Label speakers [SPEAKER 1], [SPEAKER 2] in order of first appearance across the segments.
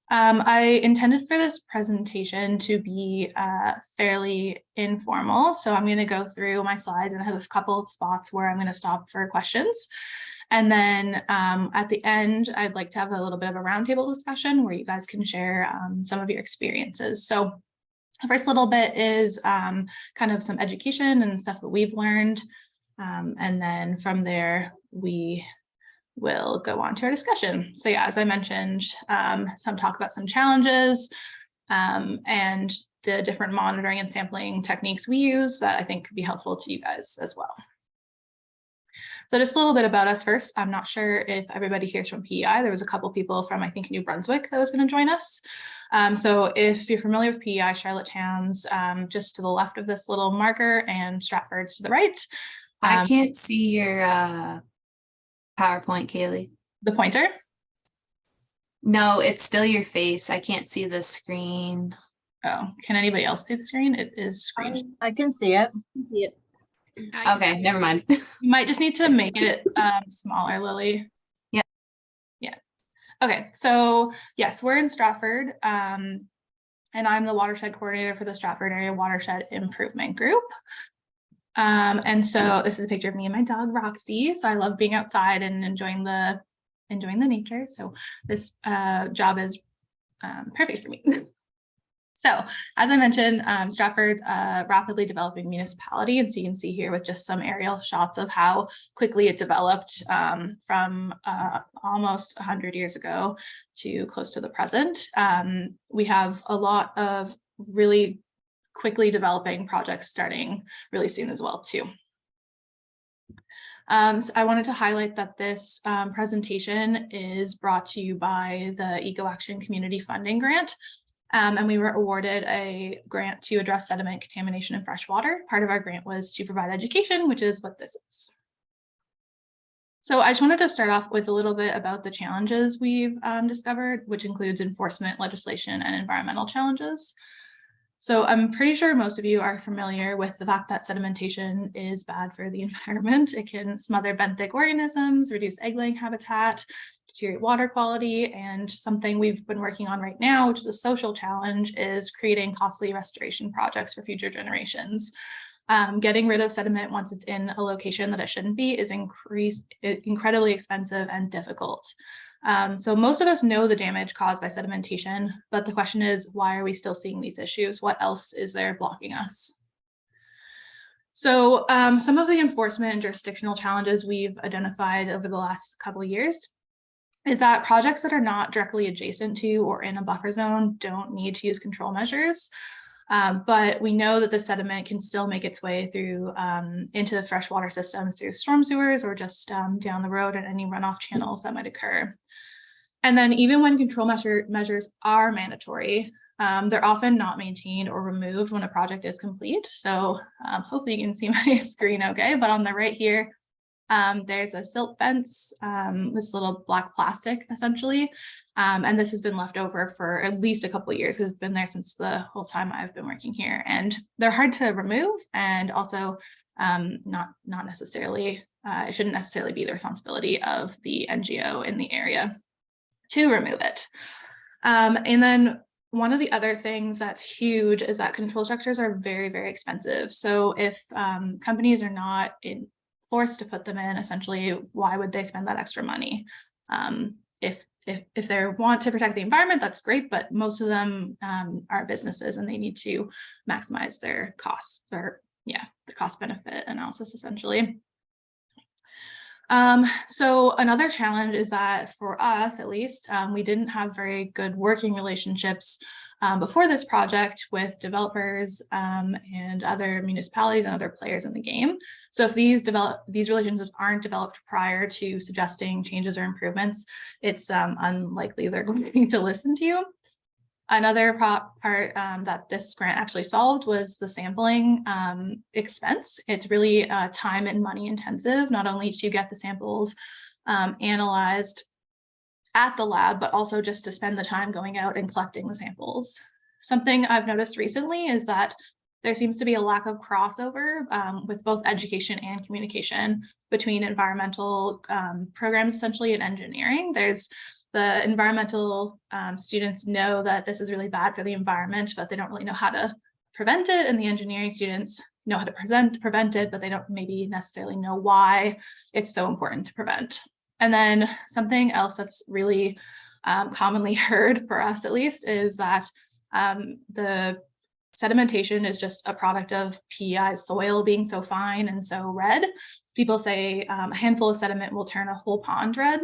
[SPEAKER 1] I intended for this presentation to be fairly informal. So I'm going to go through my slides and I have a couple of spots where I'm going to stop for questions. And then at the end, I'd like to have a little bit of a roundtable discussion where you guys can share some of your experiences. So the first little bit is kind of some education and stuff that we've learned. And then from there, we will go on to our discussion. So yeah, as I mentioned, some talk about some challenges and the different monitoring and sampling techniques we use that I think could be helpful to you guys as well. So just a little bit about us first. I'm not sure if everybody here is from PEI. There was a couple people from, I think, New Brunswick that was going to join us. So if you're familiar with PEI, Charlottetown's just to the left of this little marker and Stratford's to the right.
[SPEAKER 2] I can't see your PowerPoint, Kaylee.
[SPEAKER 1] The pointer?
[SPEAKER 2] No, it's still your face. I can't see the screen.
[SPEAKER 1] Oh, can anybody else see the screen? It is screen.
[SPEAKER 3] I can see it.
[SPEAKER 2] Okay, never mind.
[SPEAKER 1] You might just need to make it smaller, Lily.
[SPEAKER 2] Yeah.
[SPEAKER 1] Yeah. Okay, so yes, we're in Stratford, and I'm the watershed coordinator for the Stratford Area Watershed Improvement Group. And so this is a picture of me and my dog Roxy. So I love being outside and enjoying the nature. So this job is perfect for me. So as I mentioned, Stratford's a rapidly developing municipality. And so you can see here with just some aerial shots of how quickly it developed from almost 100 years ago to close to the present. We have a lot of really quickly developing projects starting really soon as well too. So I wanted to highlight that this presentation is brought to you by the Eco Action Community Funding Grant. And we were awarded a grant to address sediment contamination in freshwater. Part of our grant was to provide education, which is what this is. So I just wanted to start off with a little bit about the challenges we've discovered, which includes enforcement, legislation, and environmental challenges. So I'm pretty sure most of you are familiar with the fact that sedimentation is bad for the environment. It can smother benthic organisms, reduce egg-laying habitat, deteriorate water quality, and something we've been working on right now, which is a social challenge, is creating costly restoration projects for future generations. Getting rid of sediment once it's in a location that it shouldn't be is incredibly expensive and difficult. So most of us know the damage caused by sedimentation, but the question is, why are we still seeing these issues? What else is there blocking us? So some of the enforcement and jurisdictional challenges we've identified over the last couple of years is that projects that are not directly adjacent to or in a buffer zone don't need to use control measures. But we know that the sediment can still make its way through into the freshwater systems through storm sewers or just down the road and any runoff channels that might occur. And then even when control measures are mandatory, they're often not maintained or removed when a project is complete. So hopefully you can see my screen okay, but on the right here, there's a silt fence, this little black plastic essentially, and this has been left over for at least a couple of years because it's been there since the whole time I've been working here, and they're hard to remove, and also not necessarily, it shouldn't necessarily be the responsibility of the NGO in the area to remove it. And then one of the other things that's huge is that control structures are very, very expensive. So if companies are not forced to put them in, essentially, why would they spend that extra money? If they want to protect the environment, that's great, but most of them are businesses and they need to maximize their costs, or the cost benefit analysis essentially. So another challenge is that for us, at least, we didn't have very good working relationships before this project with developers and other municipalities and other players in the game. So if these relationships aren't developed prior to suggesting changes or improvements, it's unlikely they're going to listen to you. Another part that this grant actually solved was the sampling expense. It's really time and money intensive, not only to get the samples analyzed at the lab, but also just to spend the time going out and collecting the samples. Something I've noticed recently is that there seems to be a lack of crossover with both education and communication between environmental programs essentially and engineering. There's the environmental students know that this is really bad for the environment, but they don't really know how to prevent it. And the engineering students know how to prevent it, but they don't maybe necessarily know why it's so important to prevent. And then something else that's really commonly heard, for us at least, is that the sedimentation is just a product of PEI's soil being so fine and so red. People say a handful of sediment will turn a whole pond red.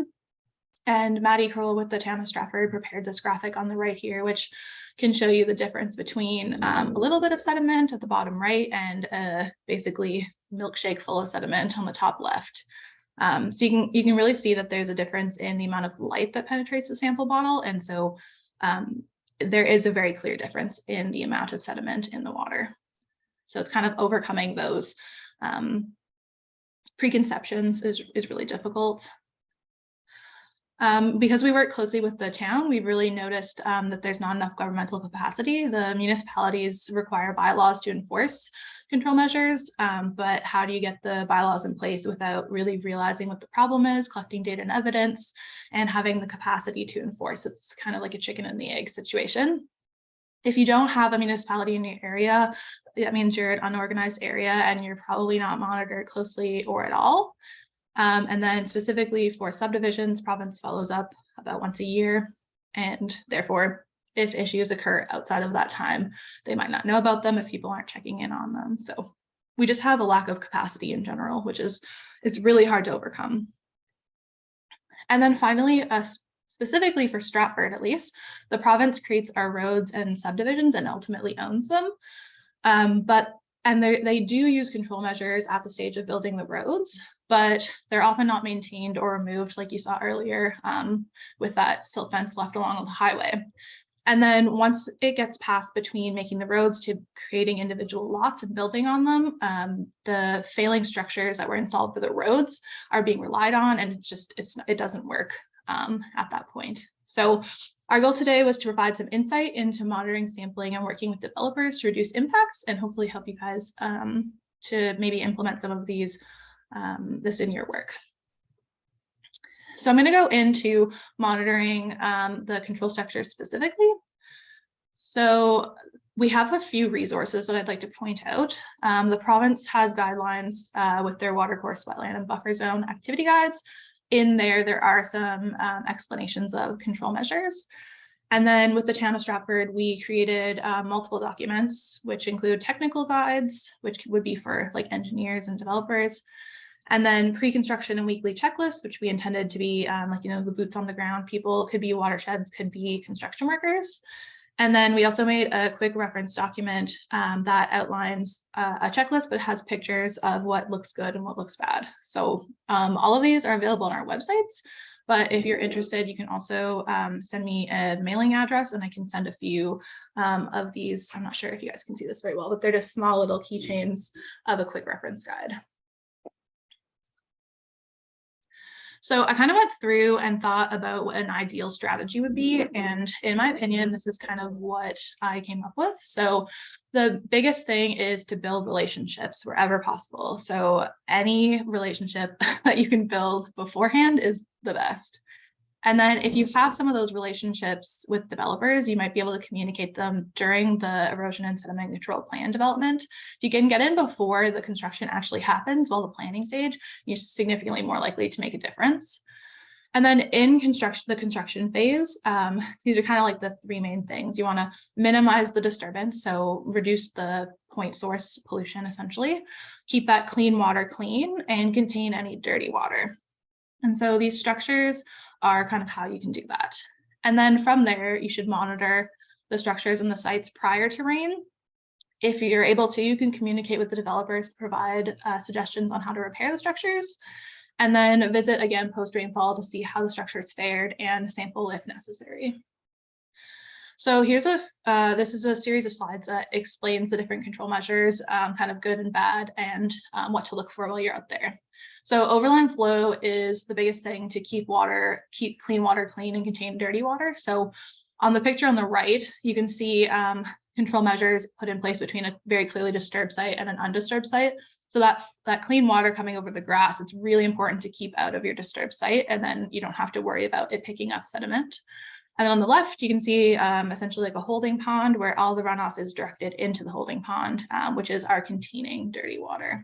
[SPEAKER 1] And Maddie Kroll with the town of Stratford prepared this graphic on the right here, which can show you the difference between a little bit of sediment at the bottom right and basically milkshake full of sediment on the top left. So you can really see that there's a difference in the amount of light that penetrates the sample bottle. And so there is a very clear difference in the amount of sediment in the water. So it's kind of overcoming those preconceptions is really difficult. Because we work closely with the town, we've really noticed that there's not enough governmental capacity. The municipalities require bylaws to enforce control measures, but how do you get the bylaws in place without really realizing what the problem is, collecting data and evidence, and having the capacity to enforce? It's kind of like a chicken and the egg situation. If you don't have a municipality in your area, that means you're an unorganized area and you're probably not monitored closely or at all. And then specifically for subdivisions, province follows up about once a year, and therefore, if issues occur outside of that time, they might not know about them if people aren't checking in on them. So we just have a lack of capacity in general, which is it's really hard to overcome. And then finally, specifically for Stratford, at least, the province creates our roads and subdivisions and ultimately owns them. And they do use control measures at the stage of building the roads, but they're often not maintained or removed, like you saw earlier with that silt fence left along the highway. And then once it gets past between making the roads to creating individual lots and building on them, the failing structures that were installed for the roads are being relied on, and it doesn't work at that point. So our goal today was to provide some insight into monitoring, sampling, and working with developers to reduce impacts and hopefully help you guys to maybe implement some of these this in your work. So I'm going to go into monitoring the control structures specifically. So we have a few resources that I'd like to point out. The province has guidelines with their watercourse, wetland, and buffer zone activity guides. In there are some explanations of control measures. And then with the town of Stratford, we created multiple documents, which include technical guides, which would be for like engineers and developers. And then pre-construction and weekly checklists, which we intended to be the boots on the ground people, could be watersheds, could be construction workers. And then we also made a quick reference document that outlines a checklist, but has pictures of what looks good and what looks bad. So all of these are available on our websites, but if you're interested, you can also send me a mailing address and I can send a few of these. I'm not sure if you guys can see this very well, but they're just small little keychains of a quick reference guide. So I kind of went through and thought about what an ideal strategy would be. And in my opinion, this is kind of what I came up with. So the biggest thing is to build relationships wherever possible. So any relationship that you can build beforehand is the best. And then if you have some of those relationships with developers, you might be able to communicate them during the erosion and sediment control plan development. If you can get in before the construction actually happens while the planning stage, you're significantly more likely to make a difference. And then in the construction phase, these are kind of like the three main things. You want to minimize the disturbance, so reduce the point source pollution essentially, keep that clean water clean, and contain any dirty water. And so these structures are kind of how you can do that. And then from there, you should monitor the structures and the sites prior to rain. If you're able to, you can communicate with the developers to provide suggestions on how to repair the structures, and then visit again post-rainfall to see how the structures fared and sample if necessary. So here's this is a series of slides that explains the different control measures, kind of good and bad, and what to look for while you're out there. So overland flow is the biggest thing to keep clean water clean and contain dirty water. So on the picture on the right, you can see control measures put in place between a very clearly disturbed site and an undisturbed site. So that clean water coming over the grass, it's really important to keep out of your disturbed site, and then you don't have to worry about it picking up sediment. And then on the left, you can see essentially like a holding pond where all the runoff is directed into the holding pond, which is our containing dirty water.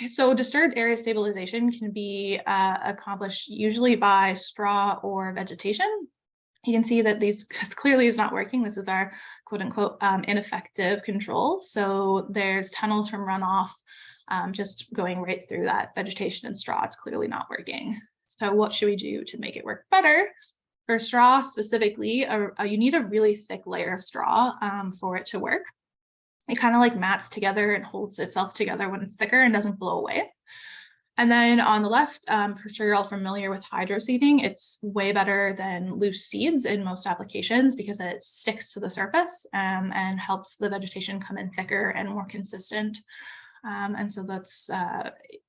[SPEAKER 1] So disturbed area stabilization can be accomplished usually by straw or vegetation. You can see that this clearly is not working. This is our quote unquote ineffective control. So there's tunnels from runoff just going right through that vegetation and straw. It's clearly not working. So what should we do to make it work better? For straw specifically, you need a really thick layer of straw for it to work. It kind of like mats together and holds itself together when it's thicker and doesn't blow away. And then on the left, for sure you're all familiar with hydro seeding. It's way better than loose seeds in most applications because it sticks to the surface and helps the vegetation come in thicker and more consistent. And so that's,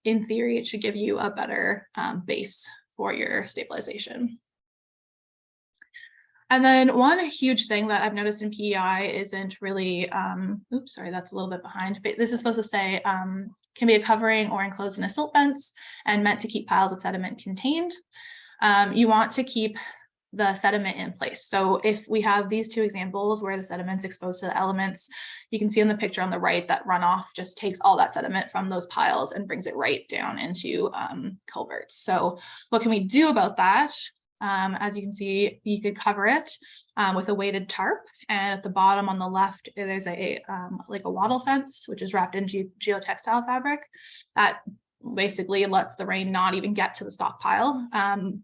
[SPEAKER 1] in theory, it should give you a better base for your stabilization. And then one huge thing that I've noticed in PEI isn't really, oops, sorry, that's a little bit behind, but this is supposed to say can be a covering or enclosed in a silt fence and meant to keep piles of sediment contained. You want to keep the sediment in place. So if we have these two examples where the sediment's exposed to the elements, you can see in the picture on the right that runoff just takes all that sediment from those piles and brings it right down into culverts. So what can we do about that? As you can see, you could cover it with a weighted tarp, and at the bottom on the left, there's a like a wattle fence, which is wrapped in geotextile fabric that basically lets the rain not even get to the stockpile.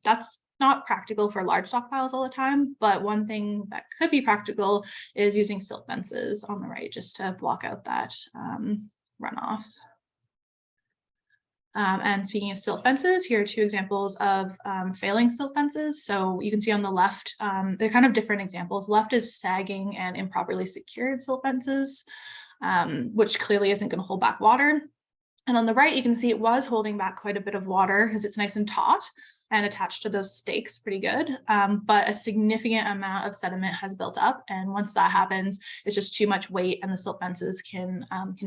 [SPEAKER 1] That's not practical for large stockpiles all the time, but one thing that could be practical is using silt fences on the right just to block out that runoff. And speaking of silt fences, here are two examples of failing silt fences. So you can see on the left, they're kind of different examples. Left is sagging and improperly secured silt fences, which clearly isn't going to hold back water. And on the right, you can see it was holding back quite a bit of water because it's nice and taut and attached to those stakes pretty good. But a significant amount of sediment has built up. And once that happens, it's just too much weight and the silt fences can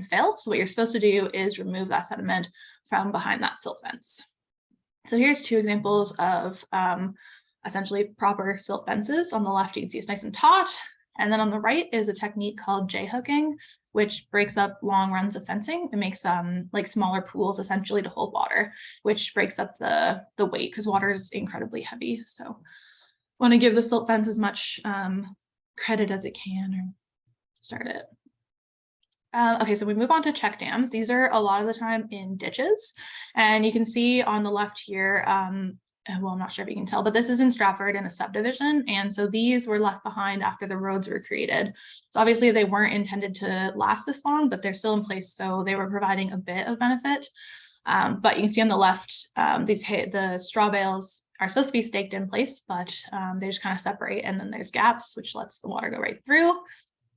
[SPEAKER 1] fail. So what you're supposed to do is remove that sediment from behind that silt fence. So here's two examples of essentially proper silt fences. On the left, you can see it's nice and taut. And then on the right is a technique called J-hooking, which breaks up long runs of fencing. It makes like smaller pools essentially to hold water, which breaks up the weight because water is incredibly heavy. So want to give the silt fence as much credit as it can or start it. Okay, so we move on to check dams. These are a lot of the time in ditches. And you can see on the left here, well, I'm not sure if you can tell, but this is in Stratford in a subdivision. And so these were left behind after the roads were created. So obviously they weren't intended to last this long, but they're still in place. So they were providing a bit of benefit. But you can see on the left, the straw bales are supposed to be staked in place, but they just kind of separate. And then there's gaps, which lets the water go right through.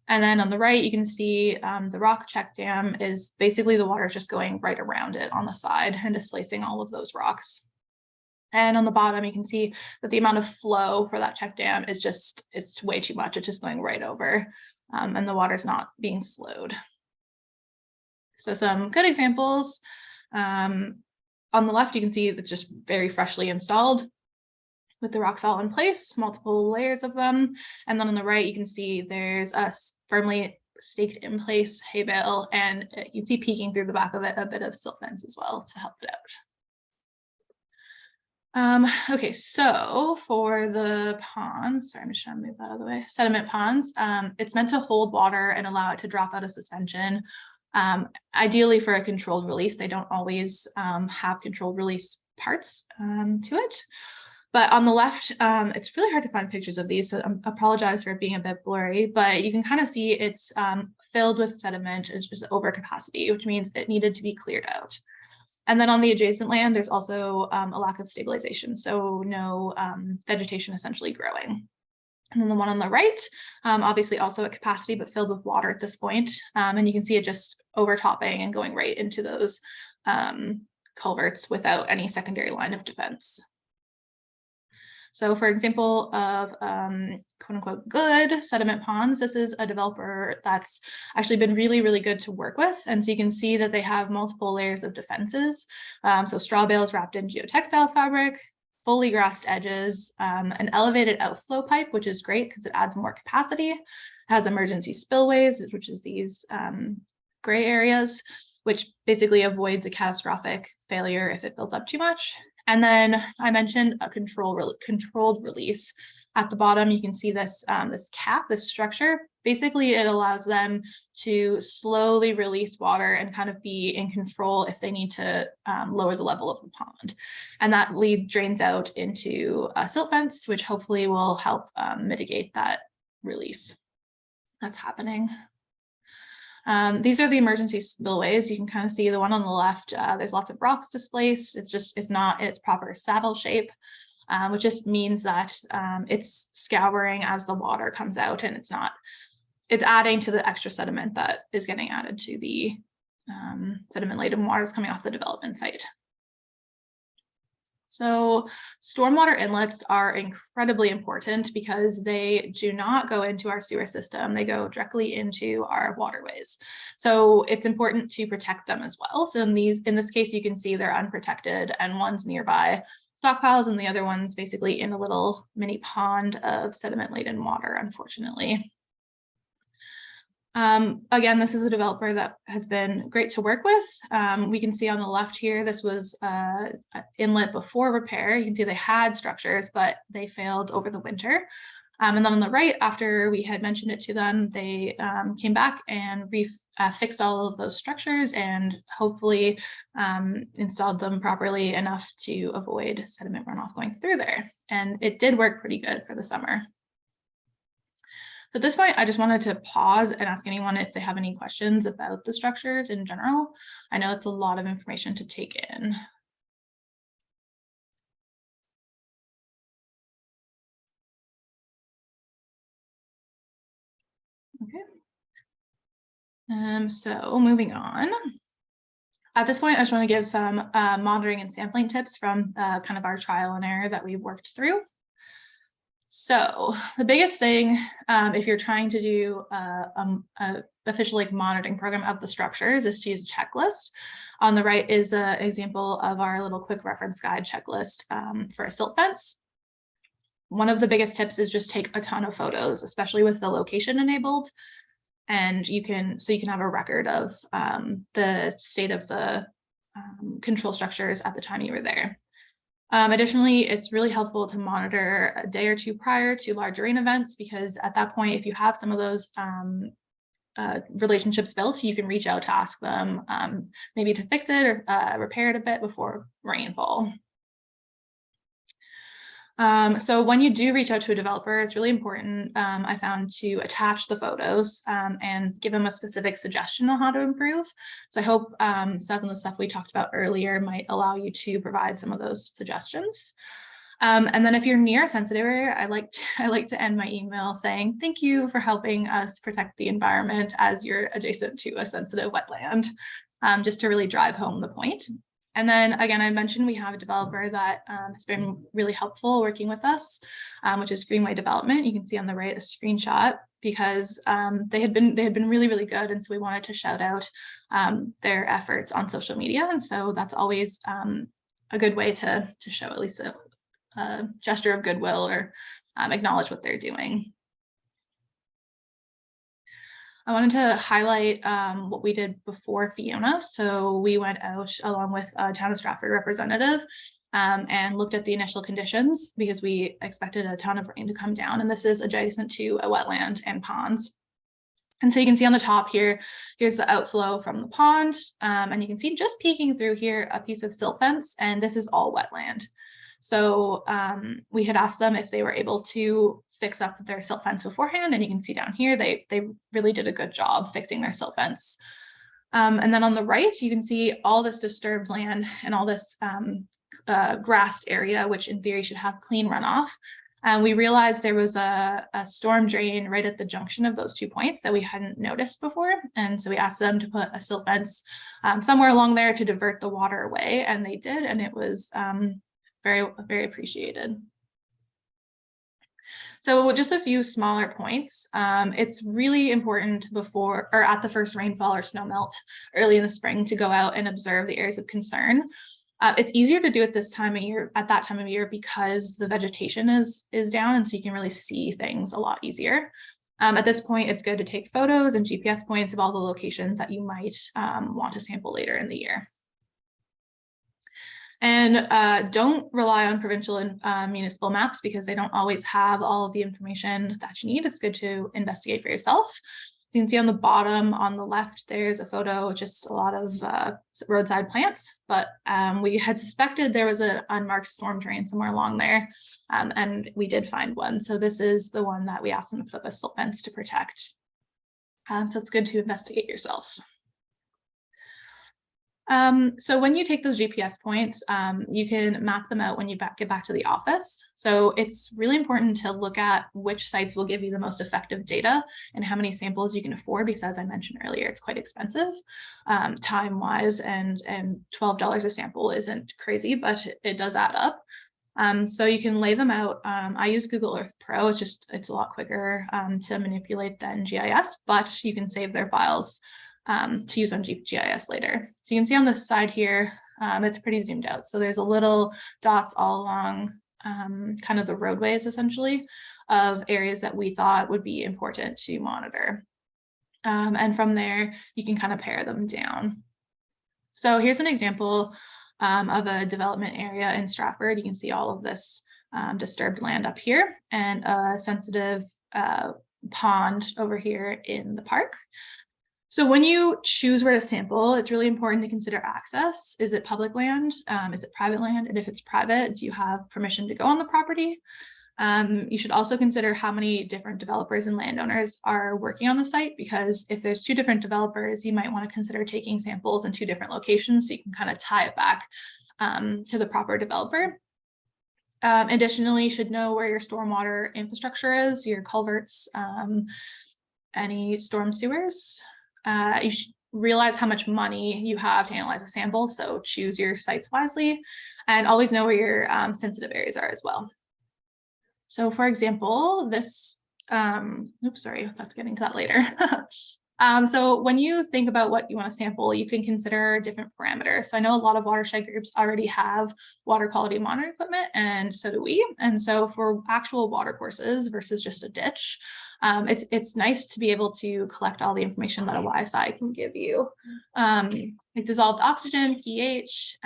[SPEAKER 1] And then on the right, you can see the rock check dam is basically the water is just going right around it on the side and displacing all of those rocks. And on the bottom, you can see that the amount of flow for that check dam is just, it's way too much. It's just going right over and the water's not being slowed. So some good examples. On the left, you can see that's just very freshly installed with the rocks all in place, multiple layers of them. And then on the right, you can see there's a firmly staked in place hay bale, and you can see peeking through the back of it a bit of silt fence as well to help it out. Okay, so for the ponds, sorry, I'm just trying to move that out of the way, sediment ponds, it's meant to hold water and allow it to drop out of suspension. Ideally for a controlled release, they don't always have controlled release parts to it. But on the left, it's really hard to find pictures of these, so I apologize for it being a bit blurry, but you can kind of see it's filled with sediment. It's just overcapacity, which means it needed to be cleared out. And then on the adjacent land, there's also a lack of stabilization, so no vegetation essentially growing. And then the one on the right, obviously also at capacity, but filled with water at this point. And you can see it just overtopping and going right into those culverts without any secondary line of defense. So for example of quote unquote good sediment ponds, this is a developer that's actually been really, really good to work with. And so you can see that they have multiple layers of defenses. So straw bales wrapped in geotextile fabric, fully grassed edges, an elevated outflow pipe, which is great because it adds more capacity, it has emergency spillways, which is these gray areas, which basically avoids a catastrophic failure if it fills up too much. And then I mentioned a controlled release. At the bottom, you can see this, this cap, this structure. Basically, it allows them to slowly release water and kind of be in control if they need to lower the level of the pond. And that lead drains out into a silt fence, which hopefully will help mitigate that release that's happening. These are the emergency spillways. You can kind of see the one on the left, there's lots of rocks displaced. It's not in its proper saddle shape, which just means that it's scouring as the water comes out, and it's adding to the extra sediment that is getting added to the sediment laden waters coming off the development site. So stormwater inlets are incredibly important because they do not go into our sewer system. They go directly into our waterways. So it's important to protect them as well. So in this case, you can see they're unprotected, and one's nearby stockpiles and the other one's basically in a little mini pond of sediment laden water, unfortunately. Again, this is a developer that has been great to work with. We can see on the left here, this was an inlet before repair. You can see they had structures, but they failed over the winter. And then on the right, after we had mentioned it to them, they came back and fixed all of those structures and hopefully installed them properly enough to avoid sediment runoff going through there. And it did work pretty good for the summer. At this point, I just wanted to pause and ask anyone if they have any questions about the structures in general. I know it's a lot of information to take in. Okay. So moving on. At this point, I just want to give some monitoring and sampling tips from kind of our trial and error that we worked through. So the biggest thing, if you're trying to do a official monitoring program of the structures, is to use a checklist. On the right is an example of our little quick reference guide checklist for a silt fence. One of the biggest tips is just take a ton of photos, especially with the location enabled. And you can have a record of the state of the control structures at the time you were there. Additionally, it's really helpful to monitor a day or two prior to large rain events, because at that point, if you have some of those relationships built, you can reach out to ask them maybe to fix it or repair it a bit before rainfall. So when you do reach out to a developer, it's really important, I found, to attach the photos and give them a specific suggestion on how to improve. So I hope some of the stuff we talked about earlier might allow you to provide some of those suggestions. And then if you're near a sensitive area, I like to end my email saying, thank you for helping us protect the environment as you're adjacent to a sensitive wetland, just to really drive home the point. And then again, I mentioned we have a developer that has been really helpful working with us, which is Greenway Development. You can see on the right a screenshot, because they had been really, really good. And so we wanted to shout out their efforts on social media. And so that's always a good way to show at least a gesture of goodwill or acknowledge what they're doing. I wanted to highlight what we did before Fiona. So we went out along with a Town of Stratford representative and looked at the initial conditions, because we expected a ton of rain to come down. And this is adjacent to a wetland and ponds. And so you can see on the top here, here's the outflow from the pond. And you can see just peeking through here a piece of silt fence, and this is all wetland. So we had asked them if they were able to fix up their silt fence beforehand, and you can see down here, they really did a good job fixing their silt fence. And then on the right, you can see all this disturbed land and all this grassed area, which in theory should have clean runoff. We realized there was a storm drain right at the junction of those 2 points that we hadn't noticed before. And so we asked them to put a silt fence somewhere along there to divert the water away, and they did, and it was very, very appreciated. So just a few smaller points. It's really important before or at the first rainfall or snow melt early in the spring to go out and observe the areas of concern. It's easier to do it this time of year, at that time of year, because the vegetation is down, and so you can really see things a lot easier. At this point, it's good to take photos and GPS points of all the locations that you might want to sample later in the year. And don't rely on provincial and municipal maps because they don't always have all of the information that you need. It's good to investigate for yourself. You can see on the bottom on the left, there's a photo, just a lot of roadside plants, but we had suspected there was an unmarked storm drain somewhere along there, and we did find one. So this is the one that we asked them to put up a silt fence to protect. So it's good to investigate yourself. So when you take those GPS points, you can map them out when you get back to the office. So it's really important to look at which sites will give you the most effective data and how many samples you can afford, because as I mentioned earlier, it's quite expensive time-wise, and $12 a sample isn't crazy, but it does add up. So you can lay them out. I use Google Earth Pro. It's a lot quicker to manipulate than GIS, but you can save their files to use on GIS later. So you can see on this side here, it's pretty zoomed out. So there's a little dots all along kind of the roadways, essentially, of areas that we thought would be important to monitor. And from there, you can kind of pare them down. So here's an example of a development area in Stratford. You can see all of this disturbed land up here and a sensitive pond over here in the park. So when you choose where to sample, it's really important to consider access. Is it public land? Is it private land? And if it's private, do you have permission to go on the property? You should also consider how many different developers and landowners are working on the site, because if there's 2 different developers, you might want to consider taking samples in 2 different locations so you can kind of tie it back to the proper developer. Additionally, you should know where your stormwater infrastructure is, your culverts, any storm sewers. You should realize how much money you have to analyze a sample, so choose your sites wisely, and always know where your sensitive areas are as well. So for example, this, oops, sorry, that's getting to that later. So when you think about what you want to sample, you can consider different parameters. So I know a lot of watershed groups already have water quality monitoring equipment, and so do we. And so for actual water courses versus just a ditch, it's nice to be able to collect all the information that a YSI can give you. Like dissolved oxygen, pH,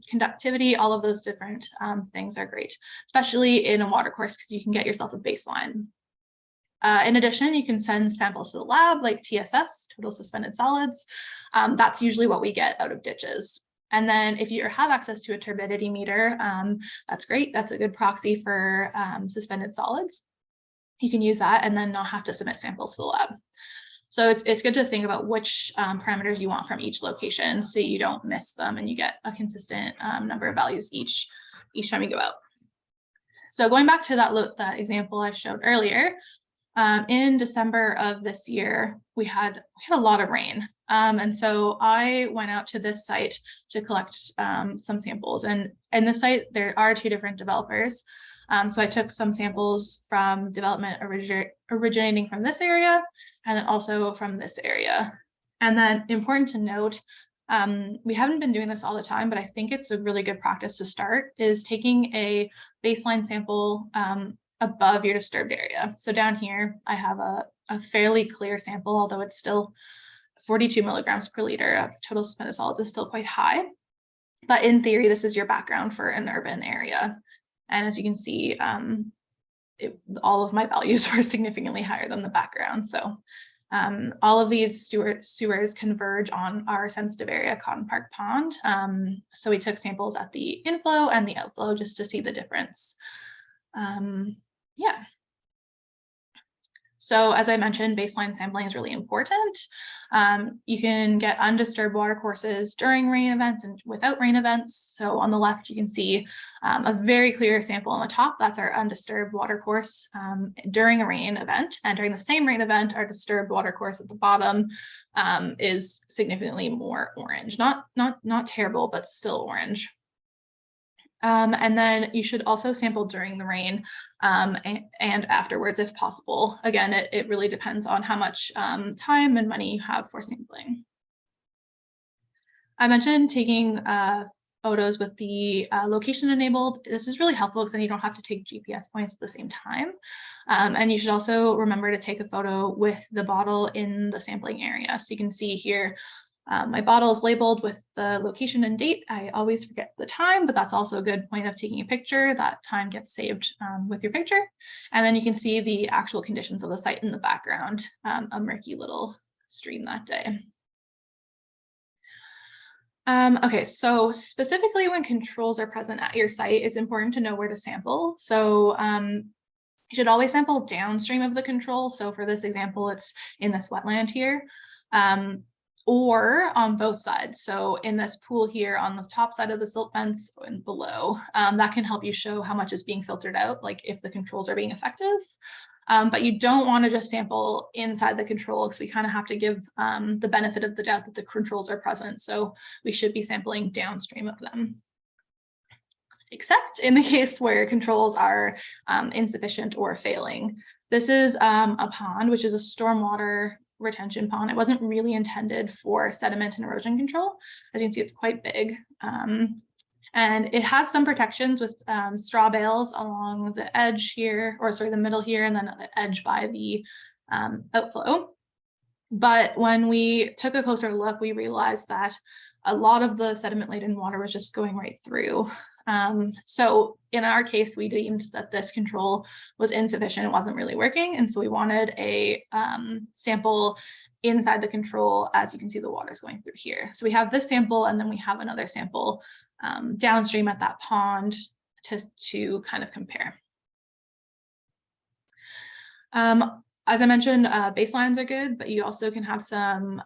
[SPEAKER 1] conductivity, all of those different things are great, especially in a water course, because you can get yourself a baseline. In addition, you can send samples to the lab, like TSS, total suspended solids. That's usually what we get out of ditches. And then if you have access to a turbidity meter, that's great. That's a good proxy for suspended solids. You can use that and then not have to submit samples to the lab. So it's good to think about which parameters you want from each location so you don't miss them and you get a consistent number of values each time you go out. So going back to that example I showed earlier, in December of this year, we had a lot of rain. And so I went out to this site to collect some samples. And in this site, there are 2 different developers. So I took some samples from development originating from this area, and then also from this area. And then important to note, we haven't been doing this all the time, but I think it's a really good practice to start, is taking a baseline sample above your disturbed area. So down here, I have a fairly clear sample, although it's still 42 milligrams per liter of total suspended solids is still quite high. But in theory, this is your background for an urban area. And as you can see, all of my values were significantly higher than the background. So all of these sewers converge on our sensitive area, Cotton Park Pond. So we took samples at the inflow and the outflow just to see the difference. Yeah. So as I mentioned, baseline sampling is really important. You can get undisturbed water courses during rain events and without rain events. So on the left, you can see a very clear sample on the top. That's our undisturbed water course during a rain event. And during the same rain event, our disturbed water course at the bottom is significantly more orange. Not terrible, but still orange. And then you should also sample during the rain and afterwards if possible. Again, it really depends on how much time and money you have for sampling. I mentioned taking photos with the location enabled. This is really helpful because then you don't have to take GPS points at the same time. And you should also remember to take a photo with the bottle in the sampling area. So you can see here, my bottle is labeled with the location and date. I always forget the time, but that's also a good point of taking a picture. That time gets saved with your picture. And then you can see the actual conditions of the site in the background, a murky little stream that day. Okay, so specifically when controls are present at your site, it's important to know where to sample. So you should always sample downstream of the control. So for this example, it's in this wetland here, or on both sides. So in this pool here on the top side of the silt fence and below, that can help you show how much is being filtered out, like if the controls are being effective. But you don't want to just sample inside the control because we kind of have to give the benefit of the doubt that the controls are present. So we should be sampling downstream of them. Except in the case where controls are insufficient or failing. This is a pond, which is a stormwater retention pond. It wasn't really intended for sediment and erosion control. As you can see, it's quite big. And it has some protections with straw bales along the edge here, or sorry, the middle here, and then the edge by the outflow. But when we took a closer look, we realized that a lot of the sediment-laden water was just going right through. So in our case, we deemed that this control was insufficient. It wasn't really working. And so we wanted a sample inside the control. As you can see, the water is going through here. So we have this sample, and then we have another sample downstream at that pond to kind of compare. As I mentioned, baselines are good, but you also can have some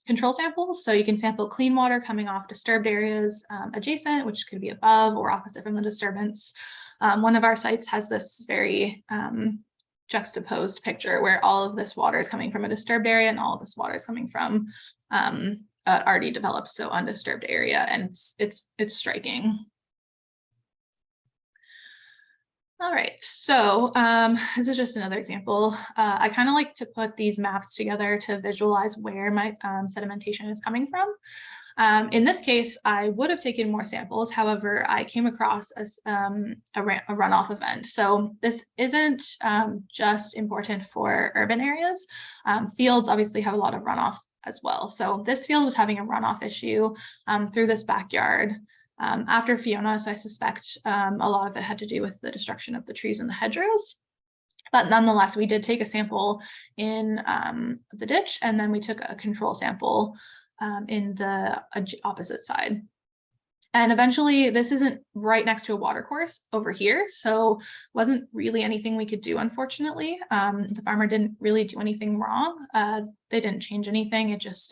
[SPEAKER 1] control samples. So you can sample clean water coming off disturbed areas adjacent, which could be above or opposite from the disturbance. One of our sites has this very juxtaposed picture where all of this water is coming from a disturbed area and all of this water is coming from already developed, so undisturbed area, and it's striking. All right, so this is just another example. I kind of like to put these maps together to visualize where my sedimentation is coming from. In this case, I would have taken more samples. However, I came across as a runoff event. So this isn't just important for urban areas. Fields obviously have a lot of runoff as well. So this field was having a runoff issue through this backyard. After Fiona, so I suspect a lot of it had to do with the destruction of the trees and the hedgerows. But nonetheless, we did take a sample in the ditch, and then we took a control sample in the opposite side. And eventually, this isn't right next to a water course over here, so wasn't really anything we could do, unfortunately. The farmer didn't really do anything wrong. They didn't change anything. It just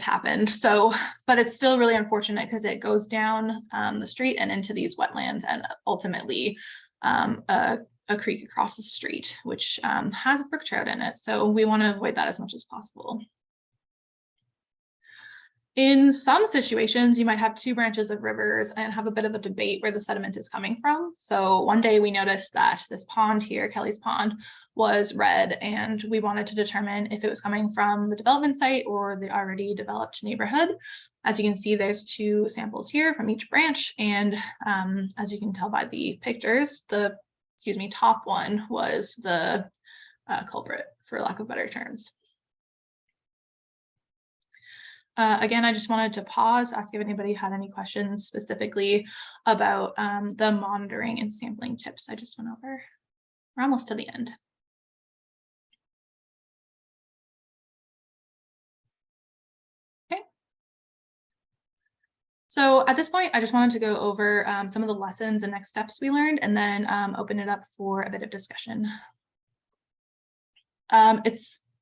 [SPEAKER 1] happened. So, but it's still really unfortunate because it goes down the street and into these wetlands, and ultimately a creek across the street, which has brook trout in it. So we want to avoid that as much as possible. In some situations, you might have two branches of rivers and have a bit of a debate where the sediment is coming from. So one day we noticed that this pond here, Kelly's Pond, was red, and we wanted to determine if it was coming from the development site or the already developed neighborhood. As you can see, there's two samples here from each branch, and as you can tell by the pictures, the top one was the culprit, for lack of better terms. Again, I just wanted to pause, ask if anybody had any questions specifically about the monitoring and sampling tips I just went over. We're almost to the end. Okay. So at this point, I just wanted to go over some of the lessons and next steps we learned, and then open it up for a bit of discussion.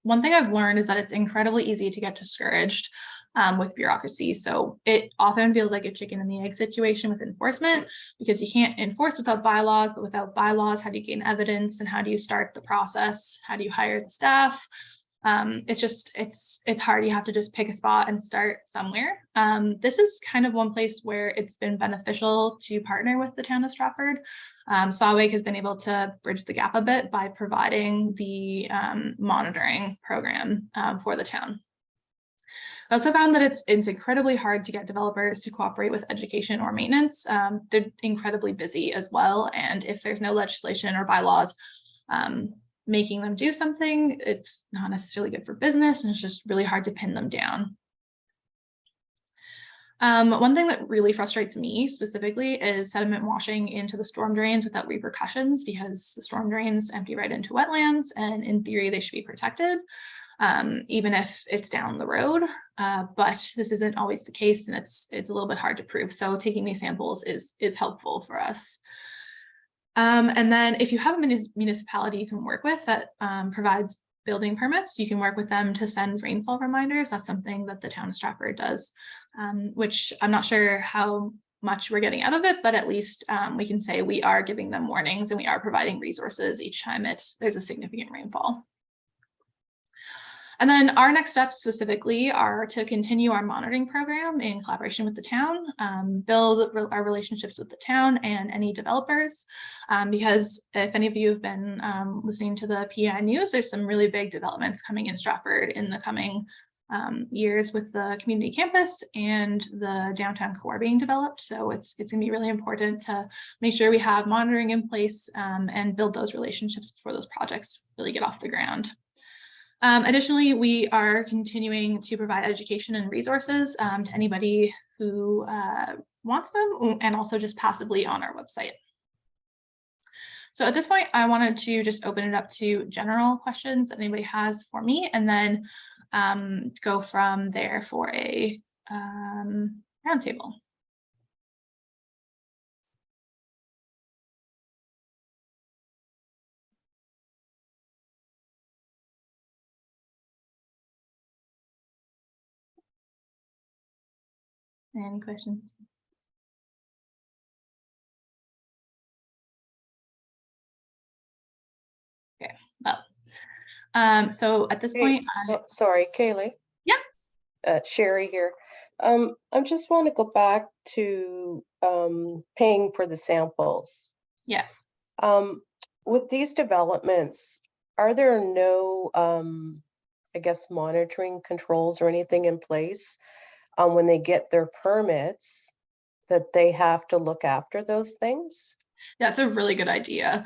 [SPEAKER 1] One thing I've learned is that it's incredibly easy to get discouraged with bureaucracy. So it often feels like a chicken and the egg situation with enforcement, because you can't enforce without bylaws, but without bylaws, how do you gain evidence and how do you start the process? How do you hire the staff? It's hard. You have to just pick a spot and start somewhere. This is kind of one place where it's been beneficial to partner with the town of Stratford. Sawwake has been able to bridge the gap a bit by providing the monitoring program for the town. I also found that it's incredibly hard to get developers to cooperate with education or maintenance. They're incredibly busy as well. And if there's no legislation or bylaws making them do something, it's not necessarily good for business, and it's just really hard to pin them down. One thing that really frustrates me specifically is sediment washing into the storm drains without repercussions, because the storm drains empty right into wetlands, and in theory they should be protected, even if it's down the road. But this isn't always the case, and it's a little bit hard to prove. So taking these samples is helpful for us. And then if you have a municipality you can work with that provides building permits, you can work with them to send rainfall reminders. That's something that the town of Stratford does, which I'm not sure how much we're getting out of it, but at least we can say we are giving them warnings and we are providing resources each time there's a significant rainfall. And then our next steps specifically are to continue our monitoring program in collaboration with the town, build our relationships with the town and any developers, because if any of you have been listening to the PI news, there's some really big developments coming in Stratford in the coming years with the community campus and the downtown core being developed. So it's going to be really important to make sure we have monitoring in place and build those relationships before those projects really get off the ground. Additionally, we are continuing to provide education and resources to anybody who wants them, and also just passively on our website. So at this point, I wanted to just open it up to general questions that anybody has for me, and then go from there for a roundtable. Any questions? Okay, well, so at this point,
[SPEAKER 3] sorry, Kaylee.
[SPEAKER 1] Yeah.
[SPEAKER 3] Sherry here. I just want to go back to paying for the samples.
[SPEAKER 1] Yeah.
[SPEAKER 3] With these developments, are there no, I guess, monitoring controls or anything in place when they get their permits that they have to look after those things?
[SPEAKER 1] That's a really good idea.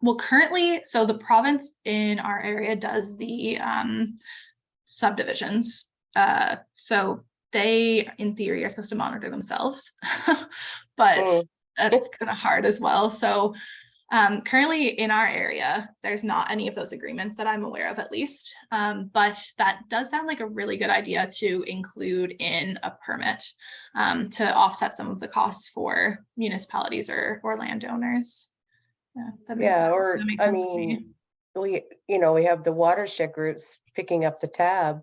[SPEAKER 1] Well, currently, so the province in our area does the subdivisions. So they, in theory, are supposed to monitor themselves, but that's kind of hard as well. So currently in our area, there's not any of those agreements that I'm aware of, at least. But that does sound like a really good idea to include in a permit to offset some of the costs for municipalities or landowners.
[SPEAKER 3] Yeah, or I mean, we have the Watershed Groups picking up the tab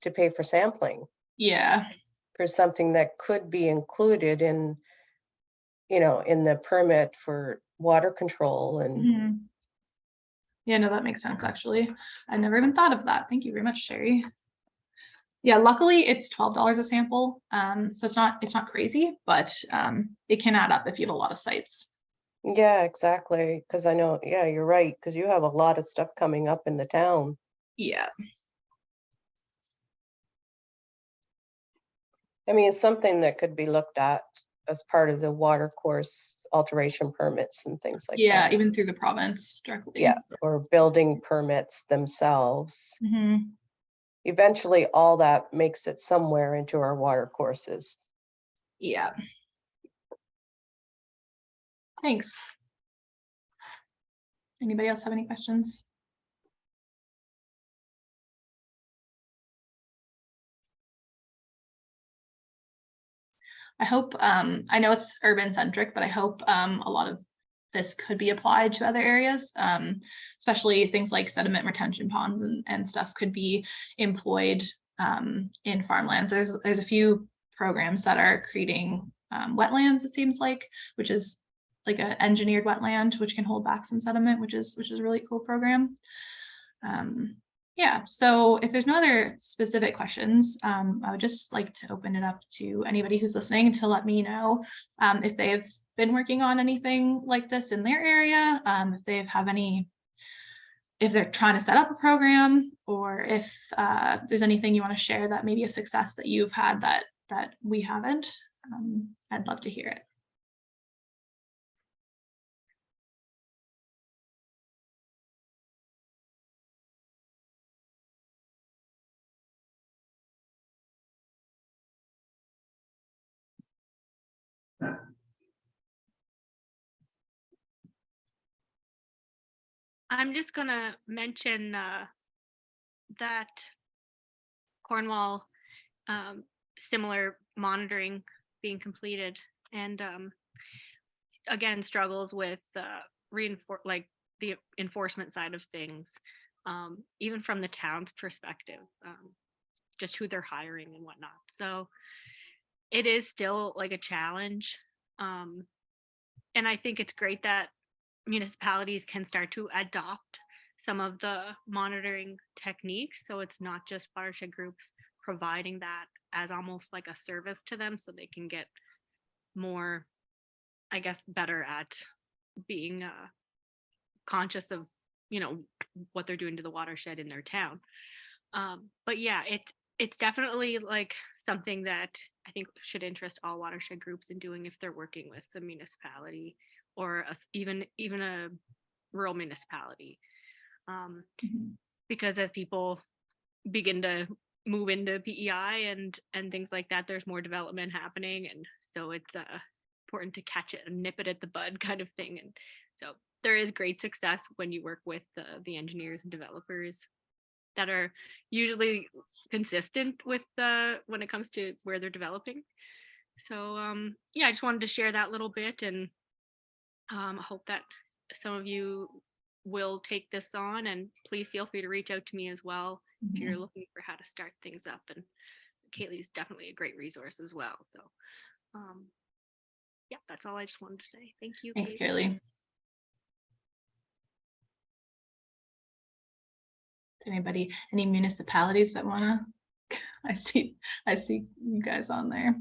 [SPEAKER 3] to pay for sampling.
[SPEAKER 1] Yeah.
[SPEAKER 3] For something that could be included in, in the permit for water control and.
[SPEAKER 1] Yeah, no, that makes sense. Actually, I never even thought of that. Thank you very much, Sherry. Yeah, luckily it's $12 a sample. So it's not crazy, but it can add up if you have a lot of sites.
[SPEAKER 3] Yeah, exactly. Because I know, yeah, you're right. Because you have a lot of stuff coming up in the town.
[SPEAKER 1] Yeah.
[SPEAKER 3] I mean, it's something that could be looked at as part of the water course alteration permits and things like that.
[SPEAKER 1] Yeah, even through the province directly.
[SPEAKER 3] Yeah, or building permits themselves.
[SPEAKER 1] Mm-hmm.
[SPEAKER 3] Eventually, all that makes it somewhere into our water courses.
[SPEAKER 1] Yeah. Thanks. Anybody else have any questions? I hope, I know it's urban centric, but I hope a lot of this could be applied to other areas, especially things like sediment retention ponds and stuff could be employed in farmlands. There's a few programs that are creating wetlands, it seems like, which is like an engineered wetland, which can hold back some sediment, which is a really cool program. Yeah, so if there's no other specific questions, I would just like to open it up to anybody who's listening to let me know if they've been working on anything like this in their area, if they have any, if they're trying to set up a program, or if there's anything you want to share that maybe a success that you've had that we haven't. I'd love to hear it.
[SPEAKER 4] I'm just gonna mention that Cornwall similar monitoring being completed, and again struggles with like the enforcement side of things, even from the town's perspective, just who they're hiring and whatnot. So it is still like a challenge, and I think it's great that municipalities can start to adopt some of the monitoring techniques. So it's not just Watershed Groups providing that as almost like a service to them, so they can get more, I guess, better at being conscious of, what they're doing to the watershed in their town. But yeah, it's definitely like something that I think should interest all Watershed Groups in doing if they're working with the municipality, or even a rural municipality, because as people begin to move into PEI and things like that, there's more development happening, and so it's important to catch it and nip it at the bud kind of thing. And so there is great success when you work with the engineers and developers that are usually consistent with when it comes to where they're developing. So yeah, I just wanted to share that little bit, and I hope that some of you will take this on, and please feel free to reach out to me as well if you're looking for how to start things up. And Kaylee's definitely a great resource as well. So yeah, that's all I just wanted to say. Thank you.
[SPEAKER 1] Thanks,
[SPEAKER 4] Kaylee.
[SPEAKER 1] Kaylee. Any municipalities that wanna? I see you guys on there.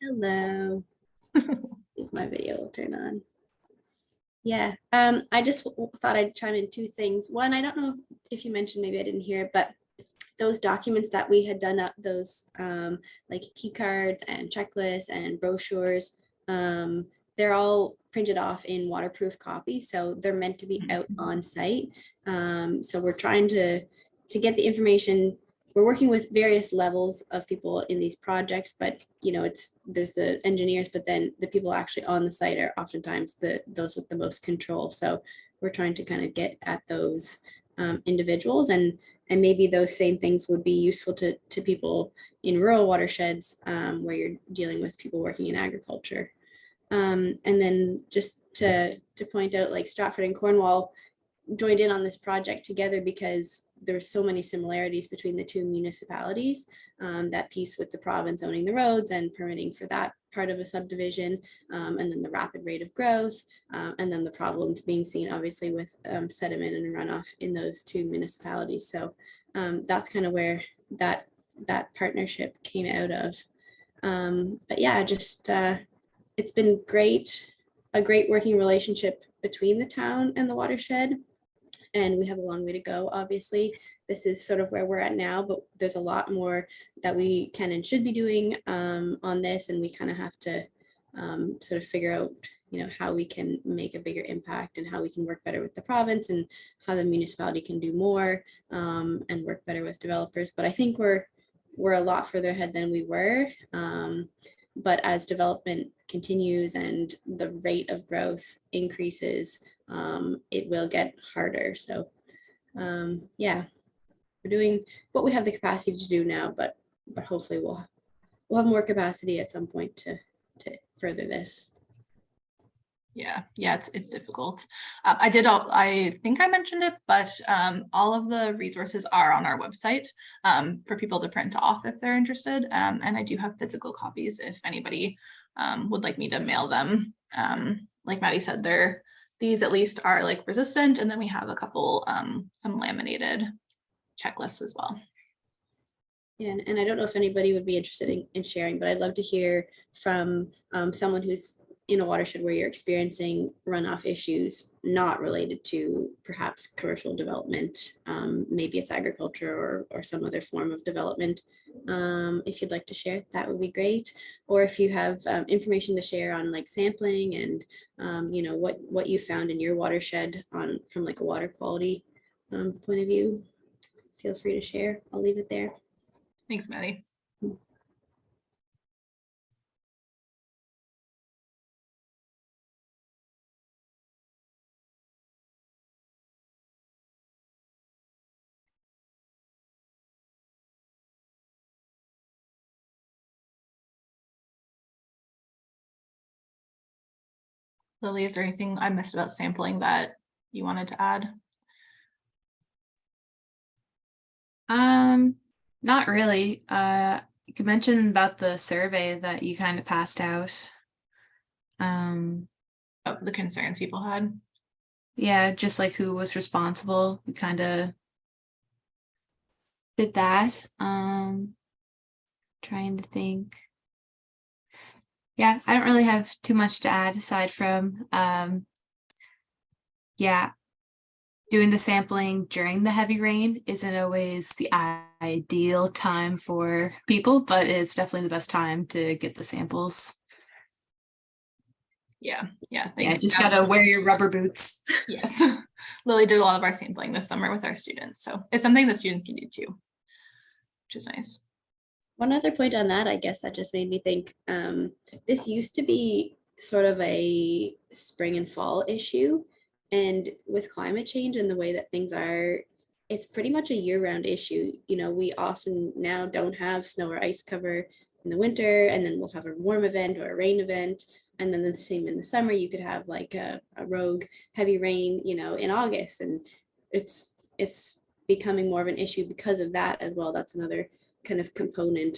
[SPEAKER 5] Hello. If my video will turn on. Yeah, I just thought I'd chime in two things. One, I don't know if you mentioned, maybe I didn't hear, but those documents that we had done up, those like key cards and checklists and brochures, they're all printed off in waterproof copies, so they're meant to be out on site. So we're trying to get the information. We're working with various levels of people in these projects, but there's the engineers, but then the people actually on the site are oftentimes those with the most control. So we're trying to kind of get at those individuals, and maybe those same things would be useful to people in rural watersheds where you're dealing with people working in agriculture. And then just to point out, like Stratford and Cornwall joined in on this project together because there's so many similarities between the two municipalities. That piece with the province owning the roads and permitting for that part of a subdivision, and then the rapid rate of growth, and then the problems being seen obviously with sediment and runoff in those two municipalities. So that's kind of where that partnership came out of. But yeah, just it's been a great working relationship between the town and the watershed. And we have a long way to go. Obviously, this is sort of where we're at now, but there's a lot more that we can and should be doing on this. And we kind of have to sort of figure out, how we can make a bigger impact and how we can work better with the province and how the municipality can do more and work better with developers. But I think we're a lot further ahead than we were. But as development continues and the rate of growth increases, it will get harder. So yeah, we're doing what we have the capacity to do now, but hopefully we'll have more capacity at some point to further this.
[SPEAKER 1] Yeah, it's difficult. I think I mentioned it, but all of the resources are on our website for people to print off if they're interested. And I do have physical copies if anybody would like me to mail them. Like Maddie said, they're these at least are like resistant, and then we have a couple, some laminated checklists as well.
[SPEAKER 5] Yeah, and I don't know if anybody would be interested in sharing, but I'd love to hear from someone who's in a watershed where you're experiencing runoff issues not related to perhaps commercial development. Maybe it's agriculture or some other form of development. If you'd like to share, that would be great. Or if you have information to share on like sampling and you know, what you found in your watershed from like a water quality point of view, feel free to share. I'll leave it there.
[SPEAKER 1] Thanks, Maddie. Lily, is there anything I missed about sampling that you wanted to add?
[SPEAKER 2] Not really. You could mention about the survey that you kind of passed out.
[SPEAKER 1] Oh, the concerns people had.
[SPEAKER 2] Yeah, just like who was responsible. We kind of did that. Trying to think. Yeah, I don't really have too much to add aside from yeah, doing the sampling during the heavy rain isn't always the ideal time for people, but it's definitely the best time to get the samples.
[SPEAKER 1] Yeah,
[SPEAKER 2] Yeah,
[SPEAKER 1] thanks.
[SPEAKER 2] just gotta wear your rubber boots.
[SPEAKER 1] Yes, Lily did a lot of our sampling this summer with our students, so it's something that students can do too, which is nice.
[SPEAKER 5] One other point on that, I guess that just made me think, this used to be sort of a spring and fall issue. And with climate change and the way that things are, it's pretty much a year-round issue. You know, we often now don't have snow or ice cover in the winter, and then we'll have a warm event or a rain event. And then the same in the summer, you could have like a rogue heavy rain, you know, in August. And it's becoming more of an issue because of that as well. That's another kind of component,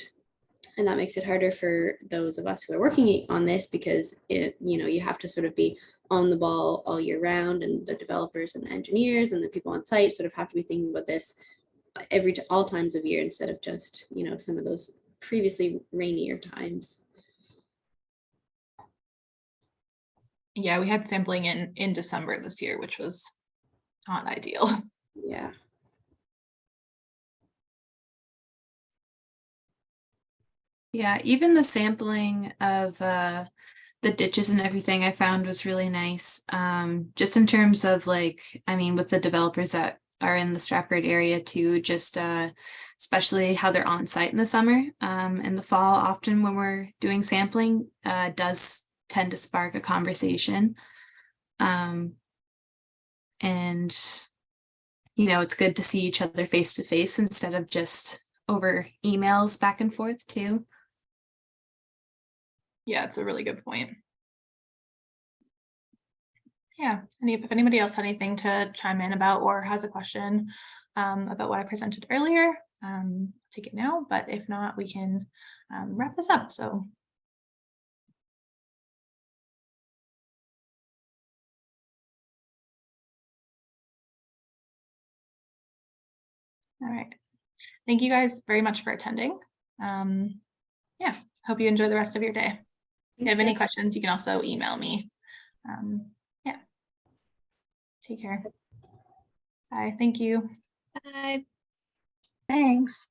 [SPEAKER 5] and that makes it harder for those of us who are working on this, because it, you know, you have to sort of be on the ball all year round, and the developers and the engineers and the people on site sort of have to be thinking about this all times of year instead of just, you know, some of those previously rainier times.
[SPEAKER 1] Yeah, we had sampling in December this year, which was not ideal.
[SPEAKER 5] Yeah.
[SPEAKER 2] Yeah, even the sampling of the ditches and everything I found was really nice. Just in terms of like, I mean, with the developers that are in the Stratford area too, just especially how they're on site in the summer. In the fall, often when we're doing sampling, does tend to spark a conversation. And you know, it's good to see each other face to face instead of just over emails back and forth too.
[SPEAKER 1] Yeah, it's a really good point. Yeah, if anybody else had anything to chime in about or has a question about what I presented earlier, take it now, but if not, we can wrap this up. So. All right. Thank you guys very much for attending. Yeah, hope you enjoy the rest of your day. If you have any questions, you can also email me. Yeah. Take care. Bye. Thank you.
[SPEAKER 2] Bye.
[SPEAKER 1] Thanks.